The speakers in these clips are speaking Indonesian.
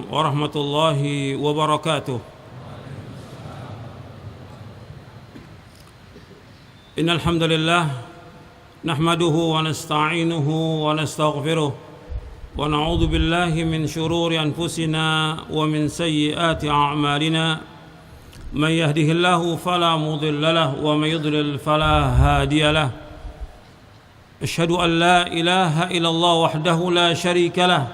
warahmatullahi wabarakatuh. Innal hamdalillah nahmaduhu wa nasta'inuhu wa nastaghfiruh wa na'udzu billahi min shururi anfusina wa min sayyiati a'malina. Man yahdihillahu fala mudilla lahu wa man yudlil fala hadiya lahu. Asyhadu an la ilaha illallah wahdahu la syarika lahu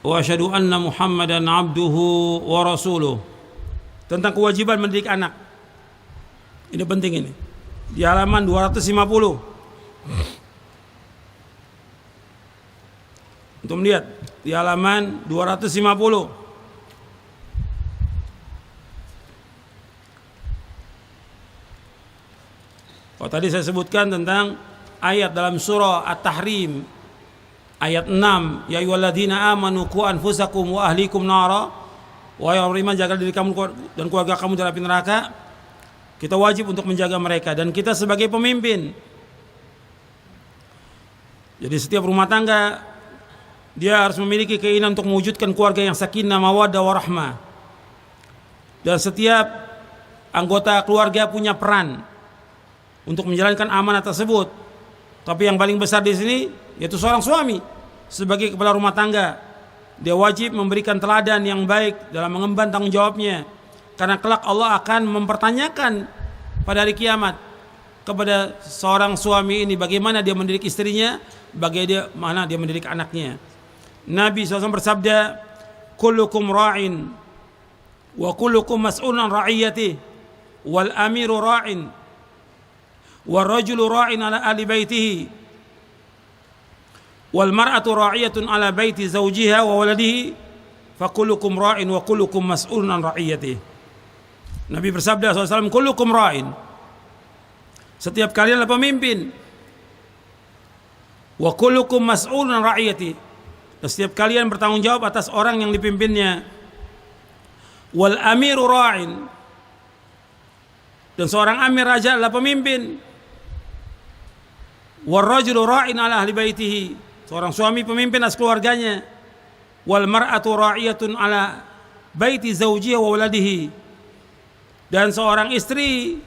wa asyhadu anna Muhammadan abduhu wa rasuluh. Tentang kewajiban mendidik anak. Ini penting ini. Di halaman 250. Untuk melihat di halaman 250. Oh, tadi saya sebutkan tentang ayat dalam surah At-Tahrim ayat 6, ya ayyuhalladzina amanu qu anfusakum wa ahlikum nara, wahai orang beriman jaga diri kamu dan keluarga kamu dari api neraka. Kita wajib untuk menjaga mereka dan kita sebagai pemimpin. Jadi setiap rumah tangga dia harus memiliki keinginan untuk mewujudkan keluarga yang sakinah mawaddah warahmah. Dan setiap anggota keluarga punya peran untuk menjalankan amanah tersebut. Tapi yang paling besar di sini yaitu seorang suami sebagai kepala rumah tangga. Dia wajib memberikan teladan yang baik dalam mengemban tanggung jawabnya. Karena kelak Allah akan mempertanyakan pada hari kiamat kepada seorang suami ini bagaimana dia mendidik istrinya, bagaimana dia mendidik anaknya. Nabi SAW bersabda, kullukum ra'in wa kullukum mas'ulun an ra'iyatihi wal amiru ra'in wal rajulu ra'in ala ahli baitihi wal mar'atu ra'iyatun ala baiti zawjiha wa waladihi fakullukum ra'in wa kullukum mas'ulun an ra'iyatihi. Nabi bersabda SAW, kullukum ra'in, setiap kalian adalah pemimpin, wa kullukum mas'ulun an ra'iyatihi, dan setiap kalian bertanggung jawab atas orang yang dipimpinnya, wal amiru ra'in, dan seorang amir raja adalah pemimpin, wal rajulu ra'in ala ahli baitihi, seorang suami pemimpin atas keluarganya, wal mar'atu ra'iyatun ala baiti zawjiha wa waladihi, dan seorang istri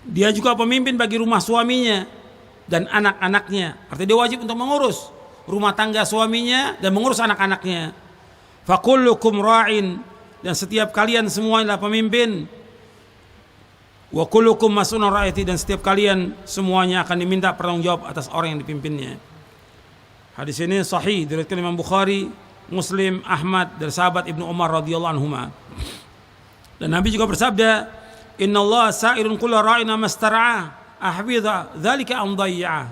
dia juga pemimpin bagi rumah suaminya dan anak-anaknya. Artinya dia wajib untuk mengurus rumah tangga suaminya dan mengurus anak-anaknya. Fakullukum ra'in, dan setiap kalian semua adalah pemimpin. Wa kullukum mas'ulun ra'iyati, dan setiap kalian semuanya akan diminta bertanggung jawab atas orang yang dipimpinnya. Hadis ini sahih diriwayatkan Imam Bukhari, Muslim, Ahmad dari sahabat Ibnu Umar radhiyallahu anhuma. Dan Nabi juga bersabda, innallaha sa'irun kulla ra'in mastar'a ahfidha dzalika am dhayya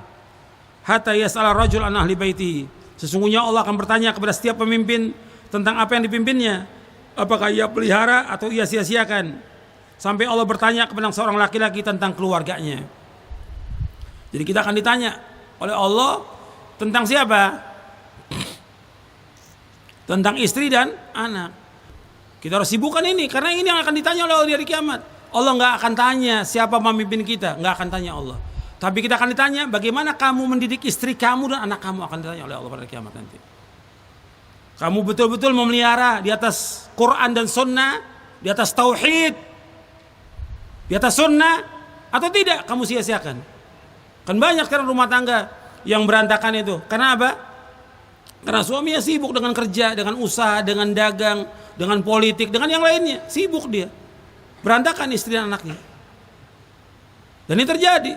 hatta yas'ala rajul an ahli baitihi. Sesungguhnya Allah akan bertanya kepada setiap pemimpin tentang apa yang dipimpinnya, apakah ia pelihara atau ia sia-siakan, sampai Allah bertanya kepada seorang laki-laki tentang keluarganya. Jadi kita akan ditanya oleh Allah tentang siapa? Tentang istri dan anak. Kita harus sibukkan ini, karena ini yang akan ditanya oleh Allah di hari kiamat. Allah nggak akan tanya siapa pemimpin kita, nggak akan tanya Allah. Tapi kita akan ditanya bagaimana kamu mendidik istri kamu dan anak kamu, akan ditanya oleh Allah pada hari kiamat nanti. Kamu betul-betul memelihara di atas Quran dan Sunnah, di atas Tauhid, di atas Sunnah, atau tidak kamu sia-siakan? Kan banyak sekarang rumah tangga yang berantakan itu. Karena apa? Karena suaminya sibuk dengan kerja, dengan usaha, dengan dagang, dengan politik, dengan yang lainnya. Sibuk dia. Berantakan istri dan anaknya. Dan ini terjadi.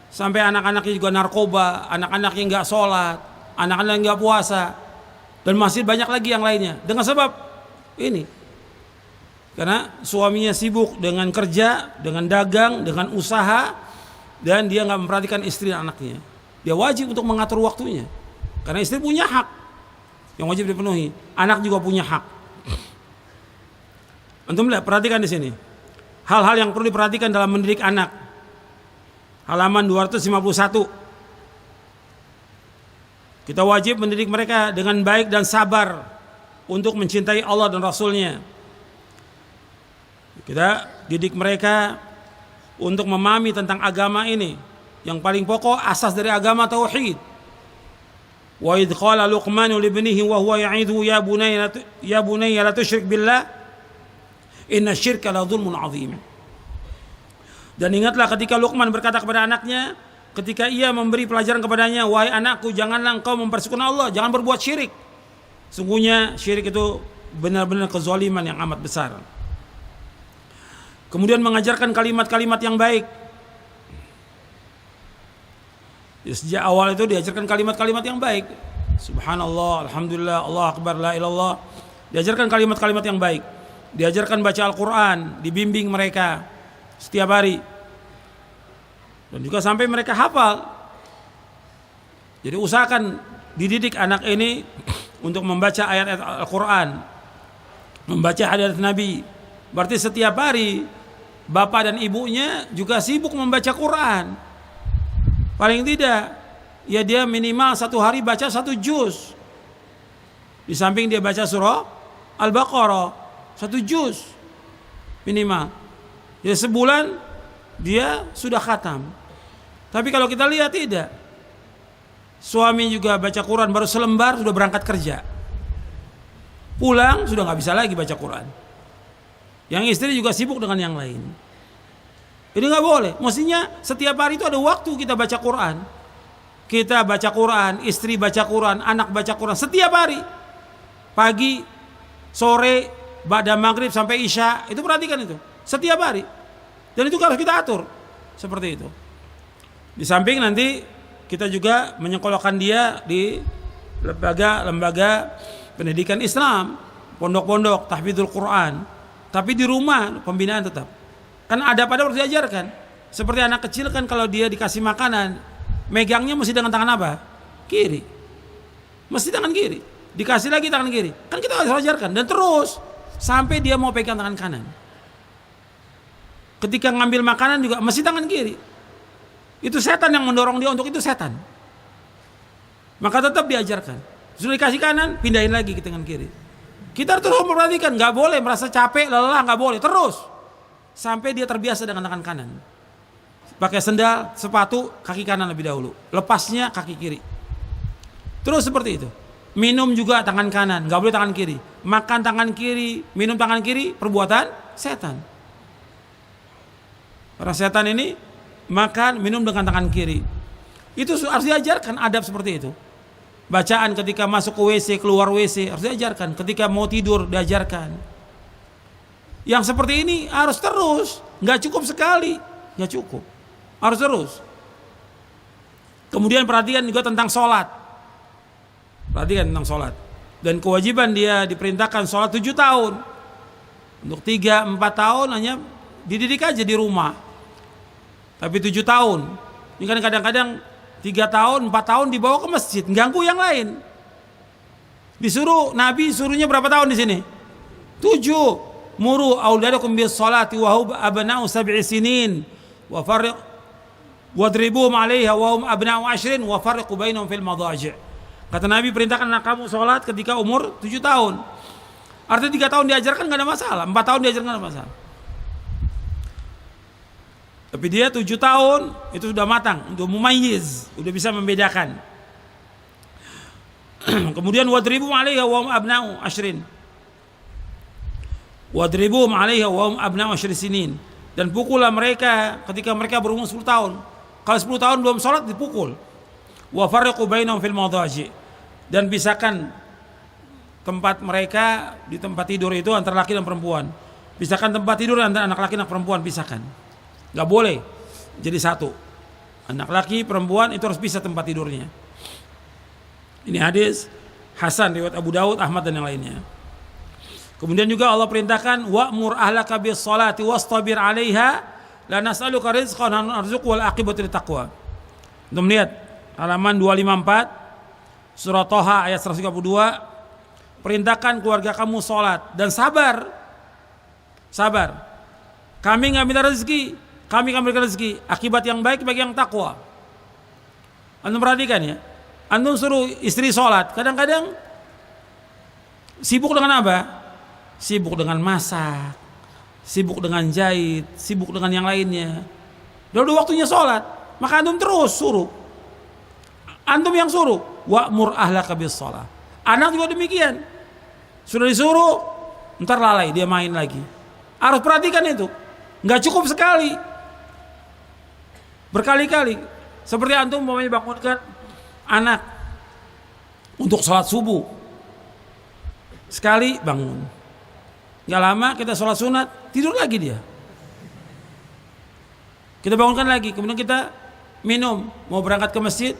Sampai anak-anaknya juga narkoba, anak-anaknya nggak sholat, anak-anaknya nggak puasa. Dan masih banyak lagi yang lainnya. Dengan sebab ini. Karena suaminya sibuk dengan kerja, dengan dagang, dengan usaha. Dan dia nggak memperhatikan istri dan anaknya. Dia wajib untuk mengatur waktunya. Karena istri punya hak yang wajib dipenuhi. Anak juga punya hak. Antum lihat, perhatikan di sini. Hal-hal yang perlu diperhatikan dalam mendidik anak. Halaman 251. Kita wajib mendidik mereka dengan baik dan sabar untuk mencintai Allah dan Rasul-Nya. Kita didik mereka untuk memahami tentang agama ini. Yang paling pokok asas dari agama tauhid. Wa idh qala Luqmanu li ibnihi wa huwa ya'idhu ya bunayya la tusyrik billah inna syirka la dzulmun 'adzim. Dan ingatlah ketika Luqman berkata kepada anaknya ketika ia memberi pelajaran kepadanya, wahai anakku, janganlah engkau mempersekutukan Allah, jangan berbuat syirik. Sungguhnya syirik itu benar-benar kezaliman yang amat besar. Kemudian mengajarkan kalimat-kalimat yang baik. Sejak awal itu diajarkan kalimat-kalimat yang baik. Subhanallah, alhamdulillah, Allah akbar, la ilallah. Diajarkan kalimat-kalimat yang baik. Diajarkan baca Al-Quran, dibimbing mereka setiap hari. Dan juga sampai mereka hafal. Jadi usahakan dididik anak ini untuk membaca ayat-ayat Al-Quran, membaca hadits Nabi. Berarti setiap hari bapak dan ibunya juga sibuk membaca Quran. Paling tidak, ya dia minimal satu hari baca 1 juz. Di samping dia baca surah Al-Baqarah 1 juz minimal. Ya sebulan dia sudah khatam. Tapi kalau kita lihat tidak. Suami juga baca Quran baru selembar sudah berangkat kerja. Pulang sudah nggak bisa lagi baca Quran. Yang istri juga sibuk dengan yang lain. Ini nggak boleh. Mestinya setiap hari itu ada waktu kita baca Quran. Kita baca Quran, istri baca Quran, anak baca Quran setiap hari. Pagi, sore, ba'da maghrib sampai isya, itu perhatikan itu. Setiap hari. Dan itu harus kita atur seperti itu. Di samping nanti kita juga menyekolahkan dia di lembaga pendidikan Islam, pondok-pondok, tahfidzul Quran. Tapi di rumah pembinaan tetap. Kan ada pada harus diajarkan. Seperti anak kecil kan kalau dia dikasih makanan, megangnya mesti dengan tangan apa? Kiri. Mesti tangan kiri. Dikasih lagi tangan kiri. Kan kita harus ajarkan dan terus sampai dia mau pegang tangan kanan. Ketika ngambil makanan juga mesti tangan kiri. Itu setan yang mendorong dia untuk itu, setan. Maka tetap diajarkan. Sudah dikasih kanan, pindahin lagi ke tangan kiri. Kita harus terus memperhatikan, nggak boleh merasa capek, lelah, nggak boleh. Terus sampai dia terbiasa dengan tangan kanan. Pakai sendal, sepatu, kaki kanan lebih dahulu. Lepasnya kaki kiri. Terus seperti itu. Minum juga tangan kanan, nggak boleh tangan kiri. Makan tangan kiri, minum tangan kiri, perbuatan setan. Para setan ini makan, minum dengan tangan kiri. Itu harus diajarkan adab seperti itu. Bacaan ketika masuk ke WC, keluar WC harus diajarkan. Ketika mau tidur diajarkan. Yang seperti ini harus terus, nggak cukup sekali, nggak cukup, harus terus. Kemudian perhatikan juga tentang sholat. Perhatikan tentang sholat. Dan kewajiban dia diperintahkan sholat 7 tahun. Untuk 3-4 tahun hanya dididik aja di rumah. Tapi 7 tahun, ini kan kadang-kadang 3 tahun, 4 tahun dibawa ke masjid, ganggu yang lain. Disuruh, Nabi suruhnya berapa tahun di sini? 7. Muru auladakum bis salati wa hum abna'u 7 sinin wa farriq wadribuhum 'alaiha wa hum abna'u 10 wa farriqu bainahum fil madaji'. Kata Nabi, perintahkan anak kamu salat ketika umur 7 tahun. Artinya 3 tahun diajarkan enggak ada masalah, 4 tahun diajarkan enggak ada masalah. Tapi dia 7 tahun itu sudah matang, untuk mumayyiz, sudah bisa membedakan. Kemudian wadribuhum 'alaiha wa hum abna'u 10. Wadribuhum 'alaiha wa hum abna'u 10 sinin. Dan pukullah mereka ketika mereka berumur 10 tahun. Kalau 10 tahun belum salat dipukul. Wa farriqu bainahum fil madaji'. Dan pisahkan tempat mereka di tempat tidur itu antara laki dan perempuan. Pisahkan tempat tidur antara anak laki dan perempuan, pisahkan. Enggak boleh jadi satu. Anak laki, perempuan itu harus pisah tempat tidurnya. Ini hadis hasan riwayat Abu Daud, Ahmad dan yang lainnya. Kemudian juga Allah perintahkan wa'mur ahlaka bis salati wastabir 'alaiha la nas'aluka rizqan narzuqu wal aqibatu littaqwa. Untuk melihat halaman 254 surah Thaha ayat 132, perintahkan keluarga kamu salat dan sabar. Sabar. Kami enggak minta rezeki, kami akan berikan rezeki, akibat yang baik bagi yang takwa. Antum perhatikan ya. Antum suruh istri salat, kadang-kadang sibuk dengan apa? Sibuk dengan masak, sibuk dengan jahit, sibuk dengan yang lainnya. Udah waktunya sholat, maka antum terus suruh. Antum yang suruh. wa'mur ahlaka bis shalah. Anak juga demikian. Sudah disuruh, ntar lalai dia main lagi. Harus perhatikan itu. Nggak cukup sekali, berkali-kali. Seperti antum umpamanya bangunkan anak untuk sholat subuh, sekali bangun, nggak lama kita sholat sunat, tidur lagi dia. Kita bangunkan lagi, kemudian kita minum, mau berangkat ke masjid,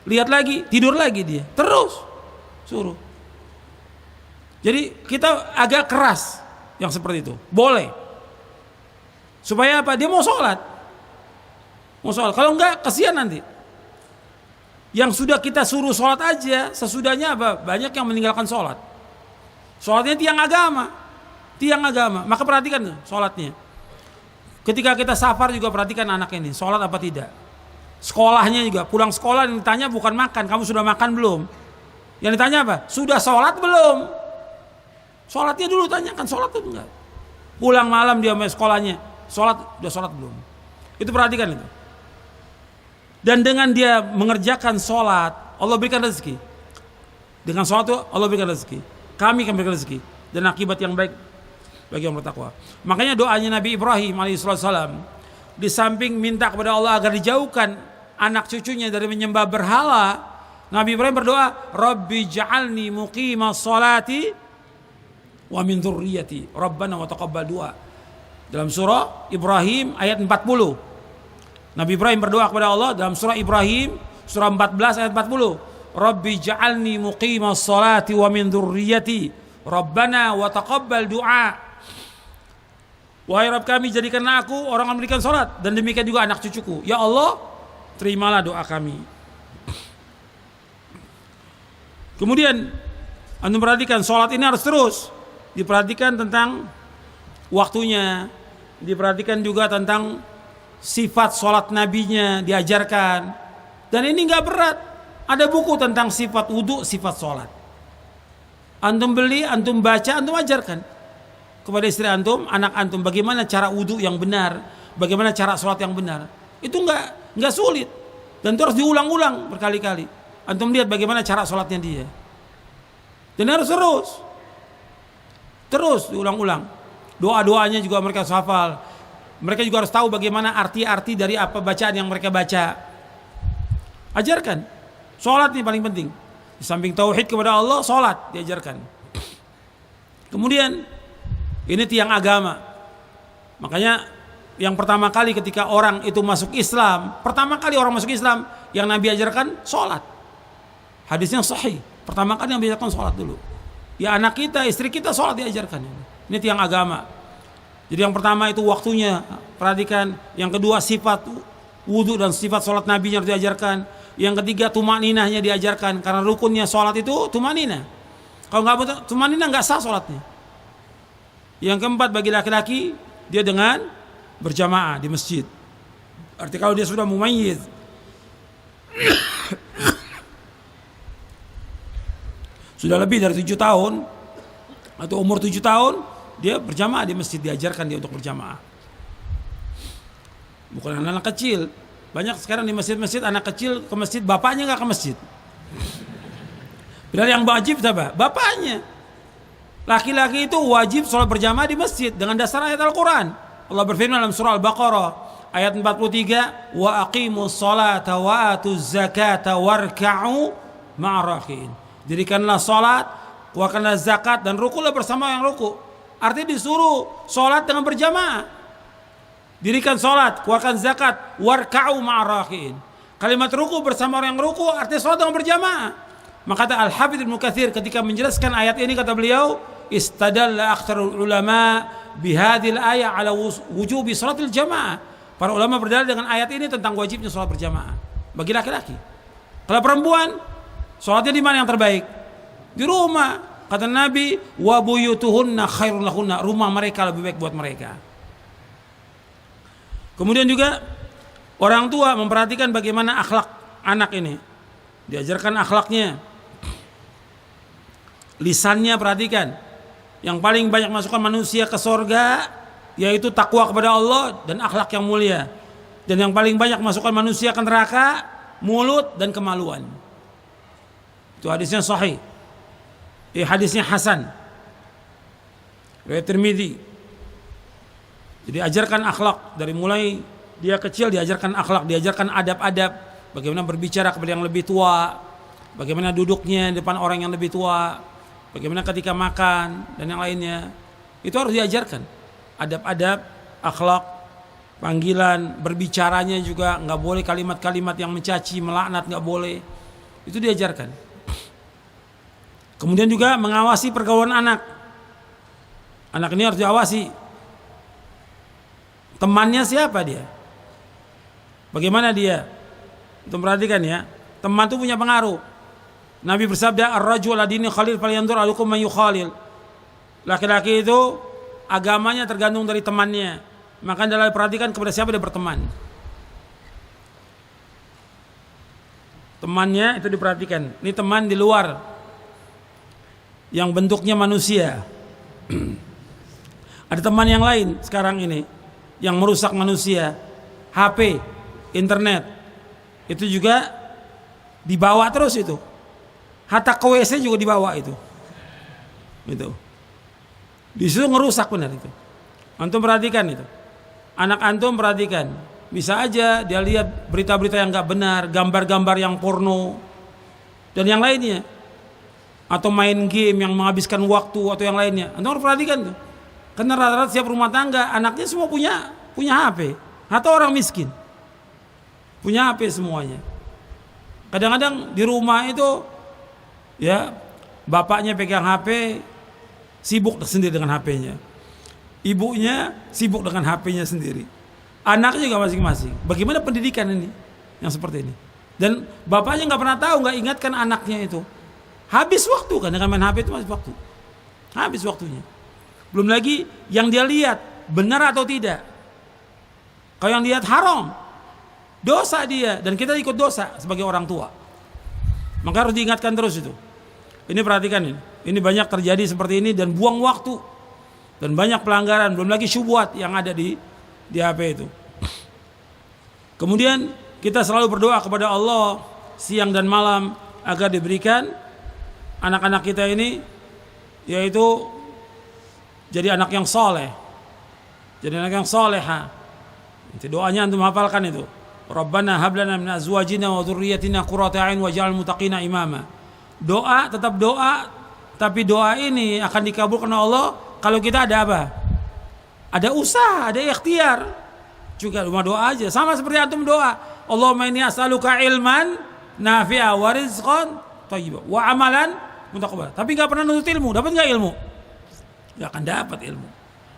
lihat lagi, tidur lagi dia, terus suruh. Jadi kita agak keras yang seperti itu, boleh. Supaya apa? Dia mau sholat. Mau sholat. Kalau enggak, kasihan nanti. Yang sudah kita suruh sholat aja, sesudahnya apa? Banyak yang meninggalkan sholat. Sholatnya tiang agama. Tiang agama. Maka perhatikan sholatnya. Ketika kita safar juga perhatikan anak ini, sholat apa tidak. Sekolahnya juga, pulang sekolah yang ditanya bukan makan, kamu sudah makan belum? Yang ditanya apa? Sudah sholat belum? Sholatnya dulu tanyakan, sholat itu enggak. Pulang malam dia main sekolahnya, sudah sholat belum? Itu perhatikan itu. Dan dengan dia mengerjakan sholat, Allah berikan rezeki. Dengan sholat itu Allah berikan rezeki. Kami akan berikan rezeki dan akibat yang baik bagi yang bertakwa. Makanya doanya Nabi Ibrahim alaihissalam, di samping minta kepada Allah agar dijauhkan anak cucunya dari menyembah berhala, Nabi Ibrahim berdoa, Rabbi ja'alni muqimas sholati wa min dzurriyyati Rabbana wa taqabbal du'a. Dalam surah Ibrahim ayat 40. Nabi Ibrahim berdoa kepada Allah dalam surah Ibrahim surah 14 ayat 40. Rabbi ja'alni muqimas sholati wa min dzurriyyati Rabbana wa taqabbal du'a. Wahai Rabb kami, jadikanlah aku orang yang memberikan sholat, dan demikian juga anak cucuku. Ya Allah, terimalah doa kami. Kemudian antum perhatikan, sholat ini harus terus diperhatikan tentang waktunya, diperhatikan juga tentang sifat sholat nabinya diajarkan. Dan ini nggak berat. Ada buku tentang sifat wudu, sifat sholat. Antum beli, antum baca, antum ajarkan kepada istri antum, anak antum, bagaimana cara wudu yang benar, bagaimana cara sholat yang benar. Itu nggak sulit, dan itu harus diulang-ulang berkali-kali. Antum lihat bagaimana cara sholatnya dia, dan harus terus diulang-ulang. Doa-doanya juga mereka harus hafal. Mereka juga harus tahu bagaimana arti-arti dari apa bacaan yang mereka baca. Ajarkan. Sholat ini paling penting. Di samping tauhid kepada Allah, sholat diajarkan. Kemudian ini tiang agama. Makanya yang pertama kali ketika orang itu masuk Islam, pertama kali orang masuk Islam, yang Nabi ajarkan sholat. Hadisnya sahih. Pertama kali yang diajarkan sholat dulu. Ya anak kita, istri kita sholat diajarkan. Ini tiang agama. Jadi yang pertama itu waktunya, perhatikan. Yang kedua sifat wudu dan sifat sholat Nabi yang diajarkan. Yang ketiga tumaninahnya diajarkan. Karena rukunnya sholat itu tumaninah. Kalau nggak tumaninah nggak sah sholatnya. Yang keempat bagi laki-laki, dia dengan berjamaah di masjid. Arti kalau dia sudah mumayyiz, sudah lebih dari 7 tahun atau umur 7 tahun, dia berjamaah di masjid, diajarkan dia untuk berjamaah. Bukan anak kecil. Banyak sekarang di masjid-masjid anak kecil ke masjid, bapaknya nggak ke masjid. Padahal yang wajib siapa? Bapaknya. Laki-laki itu wajib sholat berjamaah di masjid dengan dasar ayat Al-Quran. Allah berfirman dalam surah Al-Baqarah ayat 43, wa aqimus sholata wa atuz zakata warka'u ma'arakin. Dirikanlah sholat, keluarkanlah zakat, dan rukulah bersama yang ruku. Artinya disuruh sholat dengan berjamaah. Dirikan sholat, keluarkan zakat, warka'u ma'arakin. Kalimat ruku bersama orang yang ruku artinya sholat dengan berjamaah. Maka kata Al-Hafidz Ibnu Katsir ketika menjelaskan ayat ini, kata beliau, istadalla aktsarul ulama bihadhil ayat ala wujubi salatil jamaah. Para ulama berdalil dengan ayat ini tentang wajibnya salat berjamaah bagi laki-laki. Kalau perempuan, salatnya di mana yang terbaik? Di rumah. Kata Nabi, wa buyutuhunna khairun lahunna, rumah mereka lebih baik buat mereka. Kemudian juga orang tua memperhatikan bagaimana akhlak anak ini. Diajarkan akhlaknya. Lisannya perhatikan. Yang paling banyak masukkan manusia ke surga yaitu takwa kepada Allah dan akhlak yang mulia. Dan yang paling banyak masukkan manusia ke neraka, mulut dan kemaluan. Itu hadisnya sahih. Hadisnya hasan. Riwayat Tirmidzi. Jadi ajarkan akhlak dari mulai dia kecil, diajarkan akhlak, diajarkan adab-adab, bagaimana berbicara kepada yang lebih tua, bagaimana duduknya di depan orang yang lebih tua, bagaimana ketika makan dan yang lainnya. Itu harus diajarkan. Adab-adab, akhlak, panggilan, berbicaranya juga nggak boleh kalimat-kalimat yang mencaci, melaknat, nggak boleh. Itu diajarkan. Kemudian juga mengawasi pergaulan anak. Anak ini harus diawasi. Temannya siapa dia? Bagaimana dia? Untuk perhatikan ya. Teman itu punya pengaruh. Nabi bersabda, "Ar-rajul ala dini khalil falyanzur ahadukum man yukhalil." Laki-laki itu agamanya tergantung dari temannya. Maka adalah perhatikan kepada siapa dia berteman. Temannya itu diperhatikan. Ini teman di luar yang bentuknya manusia. Ada teman yang lain sekarang ini yang merusak manusia. HP, internet, itu juga dibawa terus itu. Hatta ke WC juga dibawa itu. Gitu. Di situ ngerusak benar itu. Antum perhatikan itu. Anak antum perhatikan. Bisa aja dia lihat berita-berita yang nggak benar, gambar-gambar yang porno dan yang lainnya. Atau main game yang menghabiskan waktu atau yang lainnya. Antum harus perhatikan tuh. Karena rata-rata setiap rumah tangga anaknya semua punya HP. Atau orang miskin punya HP semuanya. Kadang-kadang di rumah itu ya bapaknya pegang HP, sibuk sendiri dengan HP-nya. Ibunya sibuk dengan HP-nya sendiri. Anaknya juga masing-masing. Bagaimana pendidikan ini yang seperti ini? Dan bapaknya nggak pernah tahu, nggak ingatkan anaknya itu. Habis waktu kan dengan main HP itu, masih waktu. Habis waktunya. Belum lagi yang dia lihat benar atau tidak. Kalau yang lihat haram, dosa dia dan kita ikut dosa sebagai orang tua. Maka harus diingatkan terus itu. Ini perhatikan ini. Ini banyak terjadi seperti ini dan buang waktu dan banyak pelanggaran. Belum lagi syubhat yang ada di HP itu. Kemudian kita selalu berdoa kepada Allah siang dan malam agar diberikan anak-anak kita ini yaitu jadi anak yang soleh, jadi anak yang soleha. Itu doanya antum hafalkan itu. Rabbana hab lana min azwajina wa dzurriyyatina qurrata a'yun waj'al muttaqina imama. Doa tetap doa, tapi doa ini akan dikabulkan Allah kalau kita ada apa? Ada usaha, ada ikhtiar. Juga cuma doa aja, sama seperti antum doa. Allahumma inni as'aluka ilman nafi'a wa rizqan thayyiban wa amalan mutaqabbal. Tapi enggak pernah nuntut ilmu, dapat enggak ilmu? Enggak akan dapat ilmu.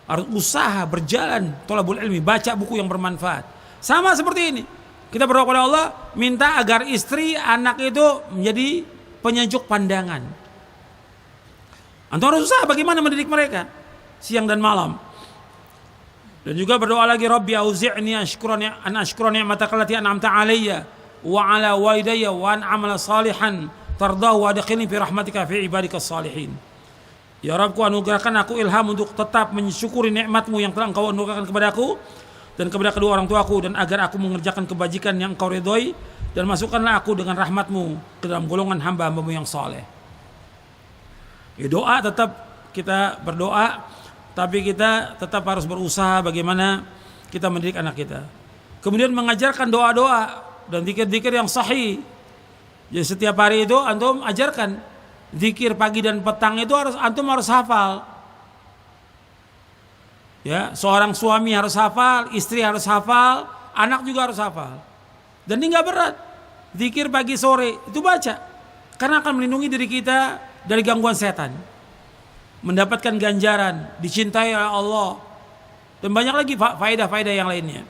Harus usaha, berjalan, thalabul ilmi, baca buku yang bermanfaat. Sama seperti ini. Kita berdoa kepada Allah, minta agar istri, anak itu menjadi penyejuk pandangan. Antum harus usaha bagaimana mendidik mereka siang dan malam. Dan juga berdoa lagi, Rabbi auzi'ni an ashkura ni'mataka allati an'amta 'alayya wa 'ala walidayya wa an a'mala salihan tardahu wa adkhilni fi rahmatika fi ibadikas salihin. Ya Rabbku, anugerahkan aku ilham untuk tetap mensyukuri nikmat-Mu yang telah Engkau anugerahkan kepadaku dan kepada kedua orang tuaku, dan agar aku mengerjakan kebajikan yang Engkau ridhoi, dan masukkanlah aku dengan rahmat-Mu ke dalam golongan hamba-Hamba-Mu yang saleh. Ya, doa tetap kita berdoa, tapi kita tetap harus berusaha bagaimana kita mendidik anak kita. Kemudian mengajarkan doa-doa dan zikir-zikir yang sahih. Jadi setiap hari itu antum ajarkan zikir pagi dan petang itu antum harus hafal. Ya, seorang suami harus hafal, istri harus hafal, anak juga harus hafal. Dan ini enggak berat. Zikir pagi sore itu baca. Karena akan melindungi diri kita dari gangguan setan. Mendapatkan ganjaran, dicintai oleh Allah. Dan banyak lagi faedah-faedah yang lainnya.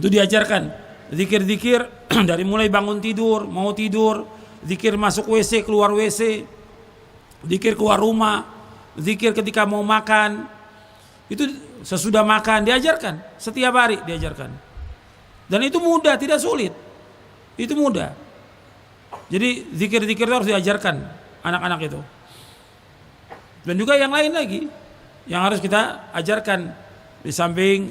Itu diajarkan. Zikir-zikir dari mulai bangun tidur, mau tidur, zikir masuk WC, keluar WC, zikir keluar rumah, zikir ketika mau makan. Itu sesudah makan diajarkan, setiap hari diajarkan. Dan itu mudah, tidak sulit. Itu mudah. Jadi zikir-zikir itu harus diajarkan anak-anak itu. Dan juga yang lain lagi yang harus kita ajarkan. Di samping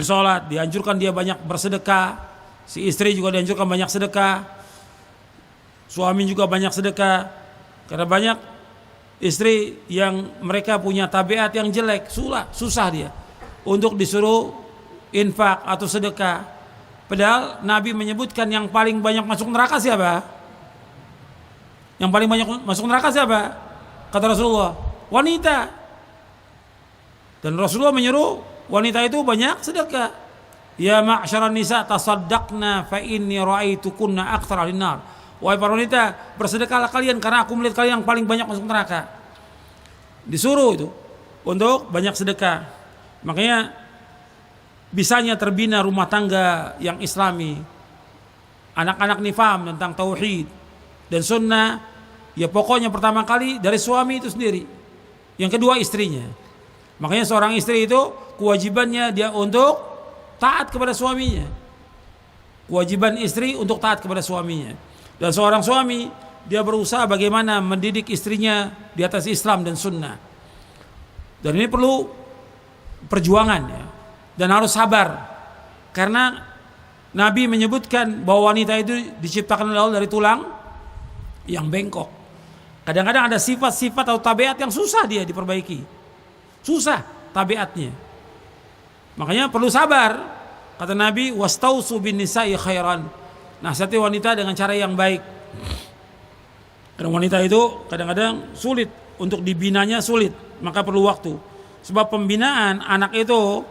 sholat, dianjurkan dia banyak bersedekah. Si istri juga dianjurkan banyak sedekah. Suami juga banyak sedekah. Karena banyak istri yang mereka punya tabiat yang jelek, susah dia untuk disuruh infak atau sedekah. Padahal Nabi menyebutkan yang paling banyak masuk neraka siapa? Yang paling banyak masuk neraka siapa? Kata Rasulullah, wanita. Dan Rasulullah menyuruh wanita itu banyak sedekah. Ya ma'syaran nisa tasaddaqna fa inni ra'aitukunna aktsara lin-nar. Wahai para wanita, bersedekahlah kalian karena aku melihat kalian yang paling banyak masuk neraka. Disuruh itu untuk banyak sedekah. Makanya bisanya terbina rumah tangga yang islami. Anak-anak nih paham tentang tauhid dan sunnah. Ya pokoknya pertama kali dari suami itu sendiri. Yang kedua istrinya. Makanya seorang istri itu kewajibannya dia untuk taat kepada suaminya. Kewajiban istri untuk taat kepada suaminya. Dan seorang suami dia berusaha bagaimana mendidik istrinya di atas Islam dan sunnah. Dan ini perlu perjuangan ya. Dan harus sabar. Karena Nabi menyebutkan bahwa wanita itu diciptakan oleh Allah dari tulang yang bengkok. Kadang-kadang ada sifat-sifat atau tabiat yang susah dia diperbaiki. Susah tabiatnya. Makanya perlu sabar. Kata Nabi, wastausu bin nisa'i khairan. Nasihati wanita dengan cara yang baik. Karena wanita itu kadang-kadang sulit untuk dibinanya, sulit, maka perlu waktu. Sebab pembinaan anak itu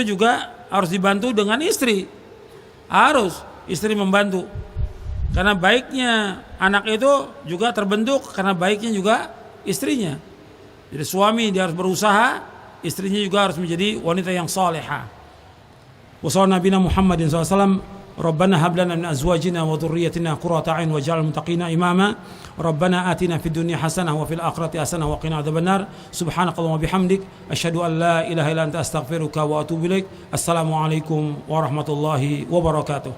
juga harus dibantu dengan istri. Harus istri membantu. Karena baiknya anak itu juga terbentuk karena baiknya juga istrinya. Jadi suami dia harus berusaha, istrinya juga harus menjadi wanita yang salihah. Wassallallahu nabiyana Muhammadin SAW. ربنا هب لنا من أزواجنا وذريتنا قرة أعين واجعل المتقين إماما ربنا آتنا في الدنيا حسنة وفي الآخرة حسنة وقنا عذاب النار سبحانك اللهم وبحمدك أشهد أن لا إله إلا أنت أستغفرك وأتوب إليك السلام عليكم ورحمة الله وبركاته.